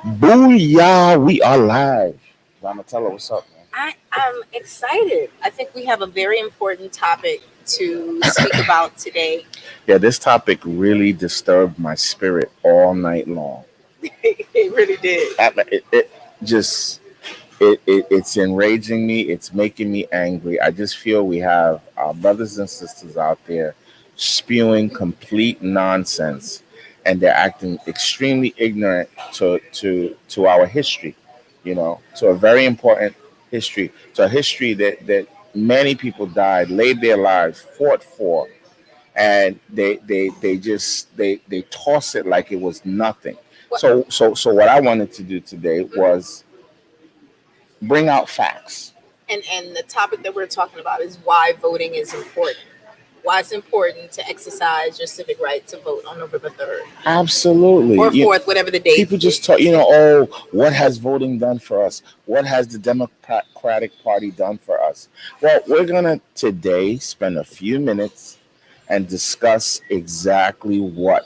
Booyah! We are live. Donatella, what's up, man? I'm excited. I think we have a very important topic to speak about today. Yeah, this topic really disturbed my spirit all night long. It really did. It just it's enraging me. It's making me angry. I just feel we have our brothers and sisters out there spewing complete nonsense, and they're acting extremely ignorant to our history. To a very important history, to a history that many people died, laid their lives, fought for, and they toss it like it was nothing. What, So what I wanted to do today was bring out facts. and the topic that we're talking about is why voting is important. Why it's important to exercise your civic right to vote on November 3rd Absolutely. or 4th, whatever the date. People just talk, oh, what has voting done for us? What has the Democratic Party done for us? Well, we're going to today spend a few minutes and discuss exactly what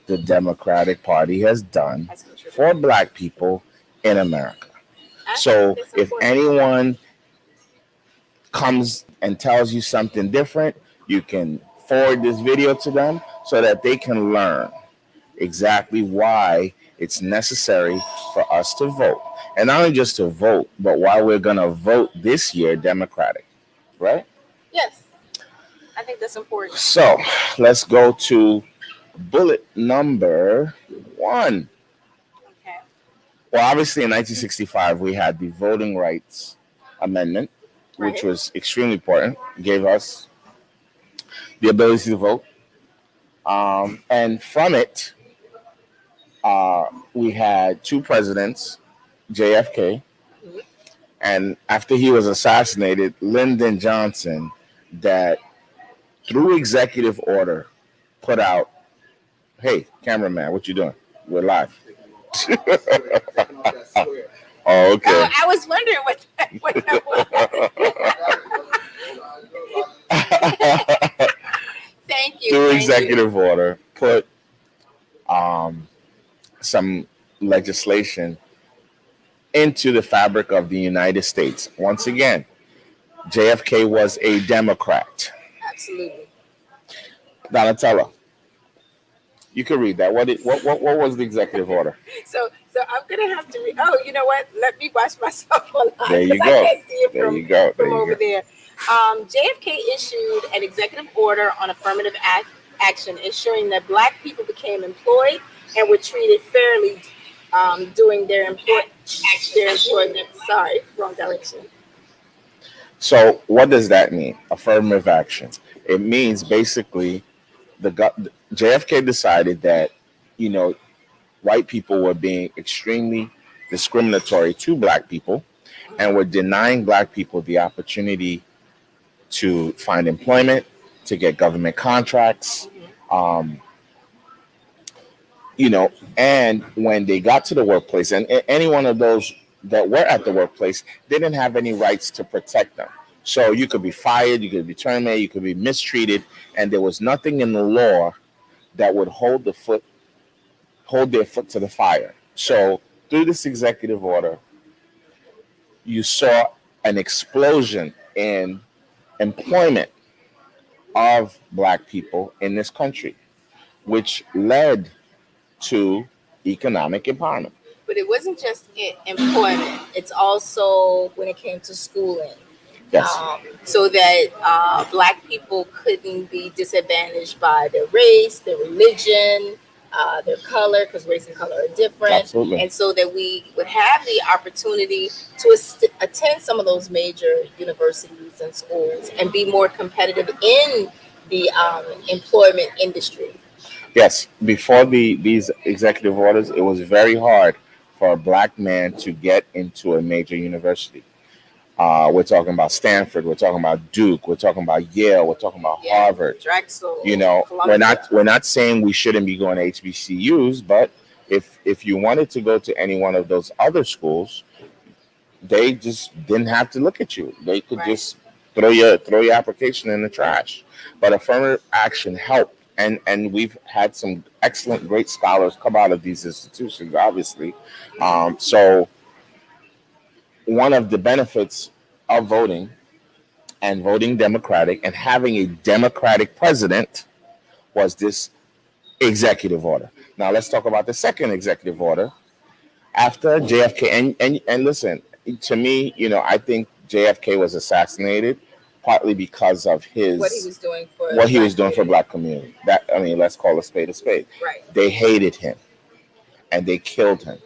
the Democratic Party has done for Black people in America. So if anyone comes and tells you something different, you can forward this video to them so that they can learn exactly why it's necessary for us to vote. And not only just to vote, but why we're going to vote this year Democratic, right? Yes, I think that's important. So let's go to bullet number 1. Okay. Well, obviously in 1965, we had the Voting Rights Amendment, which was extremely important. It gave us the ability to vote. And from it, we had 2 presidents, JFK, and after he was assassinated, Lyndon Johnson, that through executive order put out, hey, cameraman, what you doing? We're live. Oh, okay. I was wondering what that was. Thank you. Through executive order, put some legislation into the fabric of the United States. Once again, JFK was a Democrat. Absolutely. Donatella, you can read that. What was the executive order? So I'm gonna have to read. Oh, you know what? Let me watch myself online. There you go. I can't see it there from, you go. from over there. JFK issued an executive order on affirmative action, ensuring that Black people became employed and were treated fairly during their employment. Sorry, wrong direction. So what does that mean? Affirmative action. It means basically JFK decided that white people were being extremely discriminatory to Black people and were denying Black people the opportunity to find employment, to get government contracts, and when they got to the workplace, and any one of those that were at the workplace, they didn't have any rights to protect them. So you could be fired, you could be terminated, you could be mistreated, and there was nothing in the law that would hold their foot to the fire. So through this executive order, you saw an explosion in employment of Black people in this country, which led to economic empowerment. But it wasn't just employment. It's also when it came to schooling. Yes. So that Black people couldn't be disadvantaged by their race, their religion, their color, because race and color are different. Absolutely. And so that we would have the opportunity to attend some of those major universities and schools and be more competitive in the employment industry. Yes, before these executive orders, it was very hard for a Black man to get into a major university. We're talking about Stanford, we're talking about Duke, we're talking about Yale, we're talking about Harvard. Drexel. Columbia. We're not saying we shouldn't be going to HBCUs, but if you wanted to go to any one of those other schools, they just didn't have to look at you. They could just throw your application in the trash. But affirmative action helped. and we've had some excellent, great scholars come out of these institutions, obviously. So one of the benefits of voting and voting Democratic and having a Democratic president was this executive order. Now let's talk about the second executive order after JFK. And listen, to me, I think JFK was assassinated partly because of What he was doing for what he Black was doing for community. Black community. That, I mean, let's call a spade a spade. Right. They hated him and they killed him.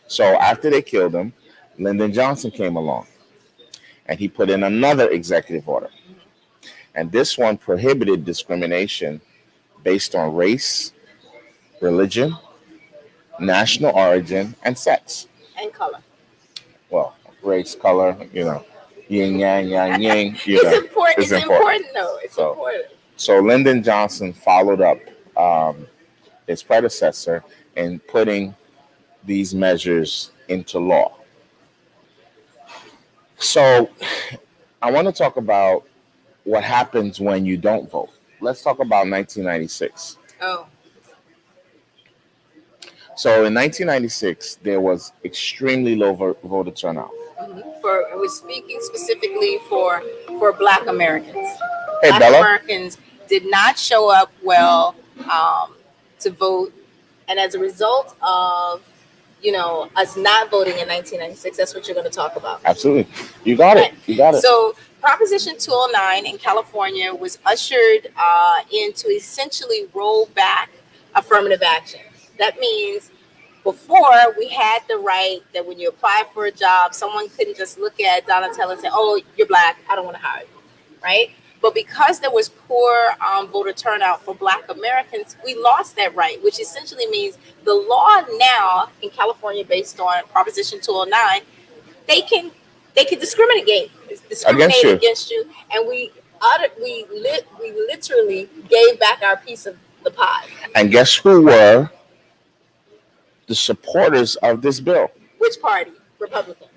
So after they killed him, Lyndon Johnson came along and he put in another executive order. And this one prohibited discrimination based on race, religion, national origin, and sex. And color. Well, race, color, yin yang, yang yang. It's important. it's It's important, though. It's So- important. So Lyndon Johnson followed up his predecessor in putting these measures into law. So I want to talk about what happens when you don't vote. Let's talk about 1996. Oh, So in 1996, there was extremely low voter turnout. we're speaking specifically for Black Americans. Hey, Black Bella. Americans did not show up well to vote, and as a result of us not voting in 1996, that's what you're going to talk about. Absolutely. You got it. You got it. So Proposition 209 in California was ushered in to essentially roll back affirmative action. That means before we had the right that when you apply for a job, someone couldn't just look at Donatella and say, "Oh, you're Black, I don't want to hire you," right? But because there was poor voter turnout for Black Americans, we lost that right, which essentially means the law now in California, based on Proposition 209, they can discriminate Against you. against you, and we literally gave back our piece of the pie. And guess who were the supporters of this bill? Which party? Republican.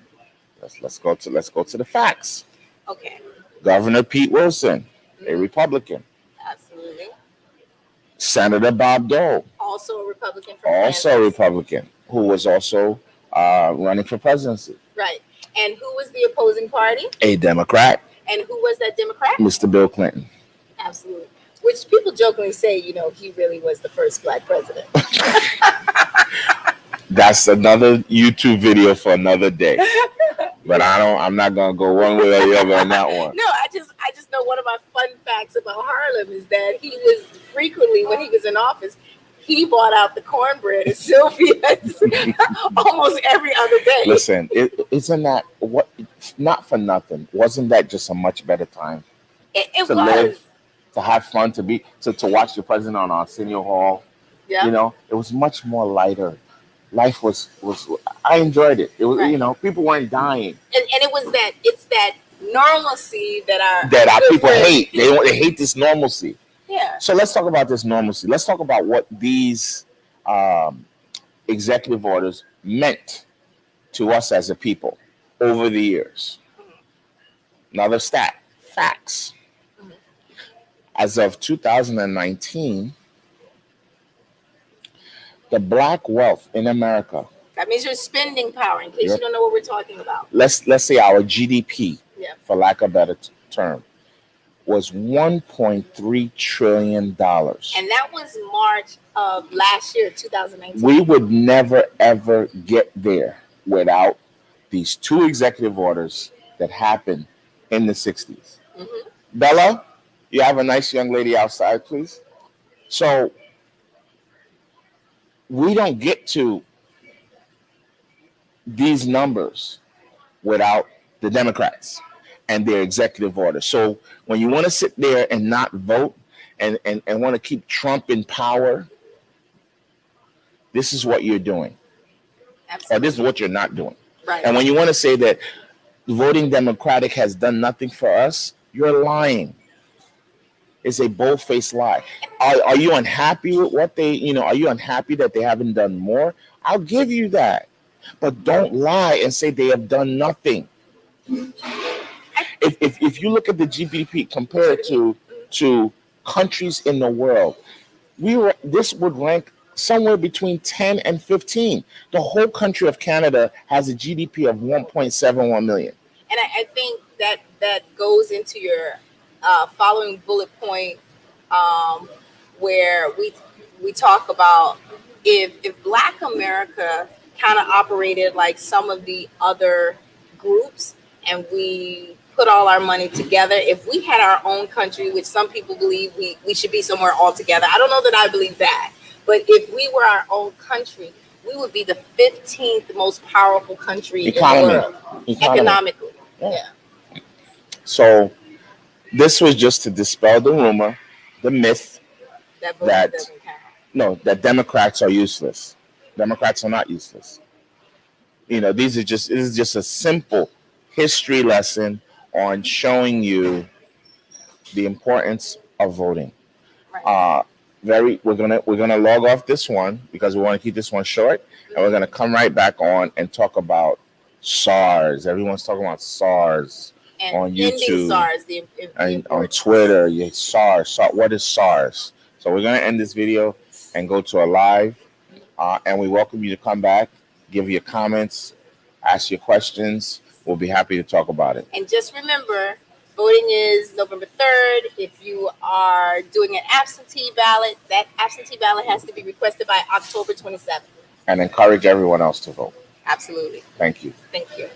Let's go to the facts. Okay, Governor Pete Wilson, a Republican. absolutely. Senator Bob Dole, Also a Republican from also a Kansas. Republican, who was also running for presidency. Right. And who was the opposing party? A Democrat, And who was that Democrat? Mr. Bill Clinton. Absolutely. Which people jokingly say, he really was the first Black president. That's another YouTube video for another day. But I'm not gonna go one way or the other on that one. No, I just know one of my fun facts about Harlem is that he was frequently, when he was in office, he bought out the cornbread at Sylvia's almost every other day. Listen, isn't that what? Not for nothing. Wasn't that just a much better time It to was. live, to have fun, to watch the president on Arsenio Hall? Yeah. It was much more lighter. Life was I enjoyed it. It was Right. people weren't dying. And it's that normalcy that our That good people friends- hate. They hate this normalcy. Yeah. So let's talk about this normalcy. Let's talk about what these executive orders meant to us as a people over the years. Another stat, facts. As of 2019, the Black wealth in America, That means your spending power, in case Yep. you don't know what we're talking about. let's say our GDP, Yeah. for lack of a better term, was $1.3 trillion. And that was March of last year, 2019. We would never ever get there without these two executive orders that happened in the 60s. Mhm. Bella, you have a nice young lady outside, please. So we don't get to these numbers without the Democrats and their executive order. So when you want to sit there and not vote and want to keep Trump in power, this is what you're doing, or Absolutely. this is what you're not doing. Right. And when you want to say that voting Democratic has done nothing for us, you're lying. It's a bold-faced lie. Are you unhappy with what they, are you unhappy that they haven't done more? I'll give you that. But don't lie and say they have done nothing. If you look at the GDP compared to countries in the world, this would rank somewhere between 10 and 15. The whole country of Canada has a GDP of 1.71 million. And I think that goes into your following bullet point, um, where we talk about if Black America kind of operated like some of the other groups, and we put all our money together, if we had our own country, which some people believe we should be somewhere all together. I don't know that I believe that, but if we were our own country, we would be the 15th most powerful country in the world economically. Yeah. So this was just to dispel the rumor, the myth That voting that doesn't count. no, that Democrats are useless. Democrats are not useless. This is just a simple history lesson on showing you the importance of voting. Right. We're gonna log off this one because we want to keep this one short, and we're gonna come right back on and talk about SARS. Everyone's talking about SARS And on ending YouTube SARS, and on Twitter. Yeah, SARS. What is SARS? So we're gonna end this video and go to a live, and we welcome you to come back, give your comments, ask your questions. We'll be happy to talk about it. And just remember, voting is November 3rd. If you are doing an absentee ballot, that absentee ballot has to be requested by October 27th. And encourage everyone else to vote. Absolutely. Thank you. Thank you.